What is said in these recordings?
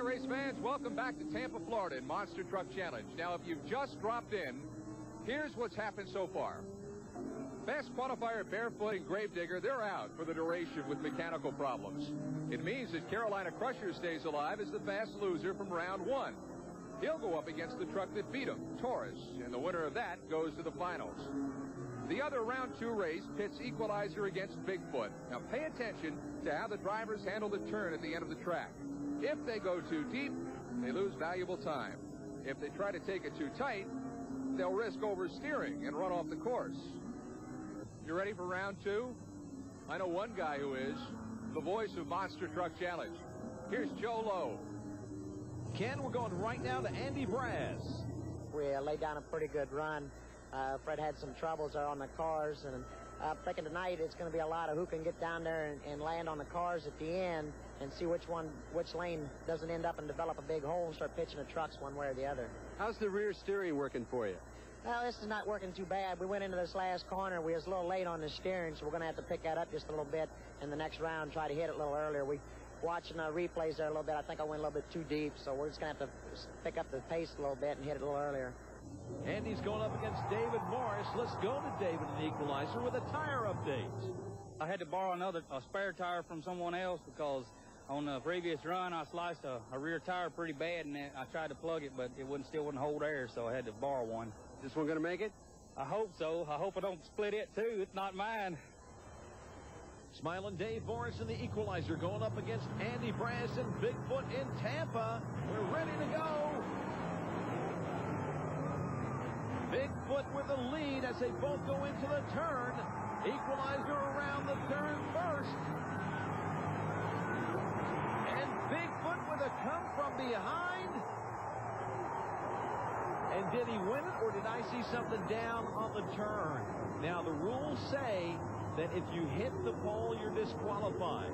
race fans, welcome back to Tampa, Florida in Monster Truck Challenge. Now, if you've just dropped in, here's what's happened so far. Fast qualifier Barefoot and Gravedigger, they're out for the duration with mechanical problems. It means that Carolina Crusher stays alive as the fast loser from round one. He'll go up against the truck that beat him, Taurus, and the winner of that goes to the finals. The other round two race pits Equalizer against Bigfoot. Now pay attention to how the drivers handle the turn at the end of the track. If they go too deep, they lose valuable time. If they try to take it too tight, they'll risk oversteering and run off the course. You ready for round two? I know one guy who is, the voice of Monster Truck Challenge. Here's Joe Lowe. Ken, we're going right now to Andy Brass. We laid down a pretty good run. Fred had some troubles there on the cars, and I'm thinking tonight it's going to be a lot of who can get down there and land on the cars at the end and see which lane doesn't end up and develop a big hole and start pitching the trucks one way or the other. How's the rear steering working for you? Well, this is not working too bad. We went into this last corner. We was a little late on the steering, so we're going to have to pick that up just a little bit in the next round, try to hit it a little earlier. We watching replays there a little bit. I think I went a little bit too deep, so we're just going to have to pick up the pace a little bit and hit it a little earlier. Andy's going up against David Morris. Let's go to David in the Equalizer with a tire update. I had to borrow a spare tire from someone else because on the previous run I sliced a rear tire pretty bad, and I tried to plug it, but it still wouldn't hold air, so I had to borrow one. This one going to make it? I hope so. I hope I don't split it too. It's not mine. Smiling Dave Morris in the Equalizer going up against Andy Brass and Bigfoot in Tampa. We're ready to go. Bigfoot with the lead as they both go into the turn. Equalizer around the turn first. And Bigfoot with a come from behind. And did he win it, or did I see something down on the turn? Now, the rules say that if you hit the pole, you're disqualified.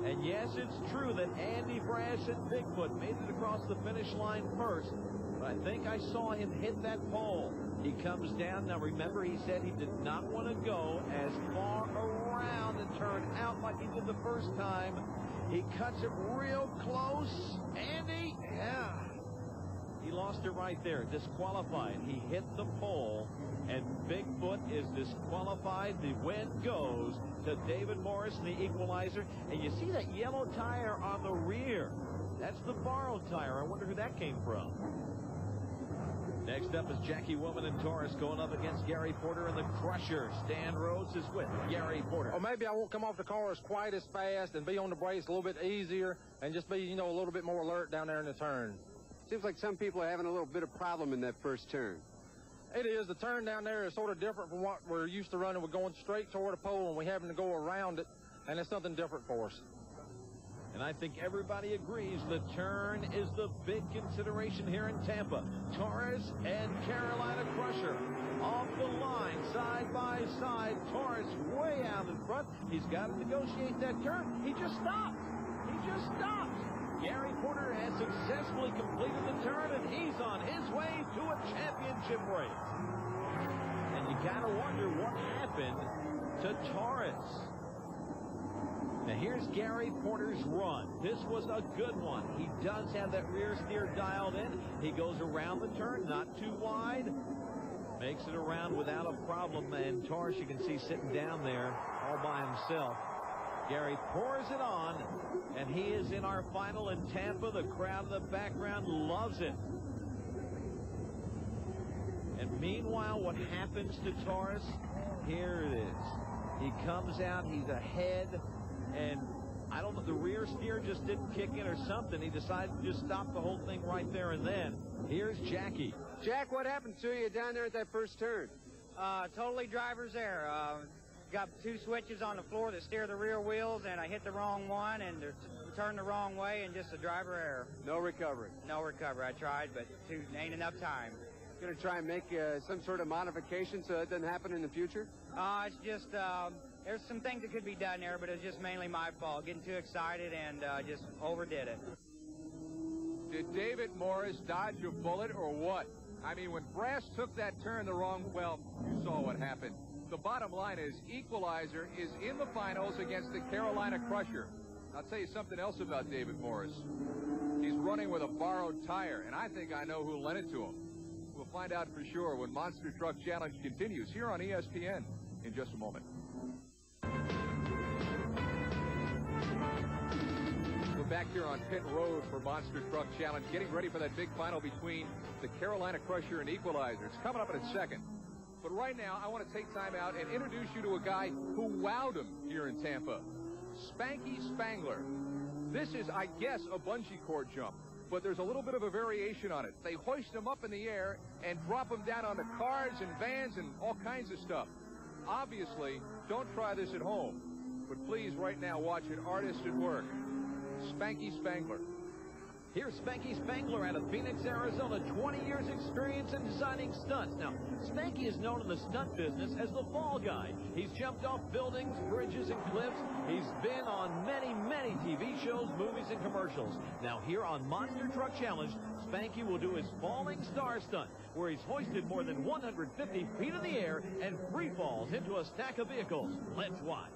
And yes, it's true that Andy Brass and Bigfoot made it across the finish line first, but I think I saw him hit that pole. He comes down. Now, remember, he said he did not want to go as far around and turn out like he did the first time. He cuts it real close. Andy, yeah. He lost it right there, disqualified. He hit the pole, and Bigfoot is disqualified. The win goes to David Morris in the Equalizer. And you see that yellow tire on the rear. That's the borrowed tire. I wonder who that came from. Next up is Jackie Woman and Taurus going up against Gary Porter and the Crusher. Stan Rhodes is with Gary Porter. Or maybe I won't come off the cars quite as fast and be on the brakes a little bit easier and just be, a little bit more alert down there in the turn. Seems like some people are having a little bit of problem in that first turn. It is. The turn down there is sort of different from what we're used to running. We're going straight toward a pole, and we having to go around it, and it's something different for us. And I think everybody agrees the turn is the big consideration here in Tampa. Taurus and Carolina Crusher off the line, side by side. Taurus way out in front. He's got to negotiate that turn. He just stopped. Gary Porter has successfully completed the turn, and he's on his way to a championship race. And you got to wonder what happened to Taurus. Now, here's Gary Porter's run. This was a good one. He does have that rear steer dialed in. He goes around the turn, not too wide. Makes it around without a problem. And Taurus, you can see sitting down there all by himself. Gary pours it on, and he is in our final in Tampa. The crowd in the background loves it. And meanwhile, what happens to Taurus? Here it is. He comes out, he's ahead, and I don't know, the rear steer just didn't kick in or something. He decided to just stop the whole thing right there and then. Here's Jackie. Jack, what happened to you down there at that first turn? Totally driver's error. Got two switches on the floor that steer the rear wheels, and I hit the wrong one and turned the wrong way, and just a driver error. No recovery? No recovery. I tried, but ain't enough time. Going to try and make some sort of modification so it doesn't happen in the future? It's just, there's some things that could be done there, but it's just mainly my fault. Getting too excited and just overdid it. Did David Morris dodge a bullet or what? I mean, when Brass took that turn the wrong, well, you saw what happened. The bottom line is Equalizer is in the finals against the Carolina Crusher. I'll tell you something else about David Morris. He's running with a borrowed tire, and I think I know who lent it to him. We'll find out for sure when Monster Truck Challenge continues here on ESPN in just a moment. We're back here on Pit Road for Monster Truck Challenge, getting ready for that big final between the Carolina Crusher and Equalizer. It's coming up in a second. But right now, I want to take time out and introduce you to a guy who wowed him here in Tampa, Spanky Spangler. This is, I guess, a bungee cord jump, but there's a little bit of a variation on it. They hoist him up in the air and drop him down onto cars and vans and all kinds of stuff. Obviously, don't try this at home, but please right now watch an artist at work, Spanky Spangler. Here's Spanky Spangler out of Phoenix, Arizona, 20 years experience in designing stunts. Now, Spanky is known in the stunt business as the fall guy. He's jumped off buildings, bridges, and cliffs. He's been on many, many TV shows, movies, and commercials. Now, here on Monster Truck Challenge, Spanky will do his falling star stunt, where he's hoisted more than 150 feet in the air and free falls into a stack of vehicles. Let's watch.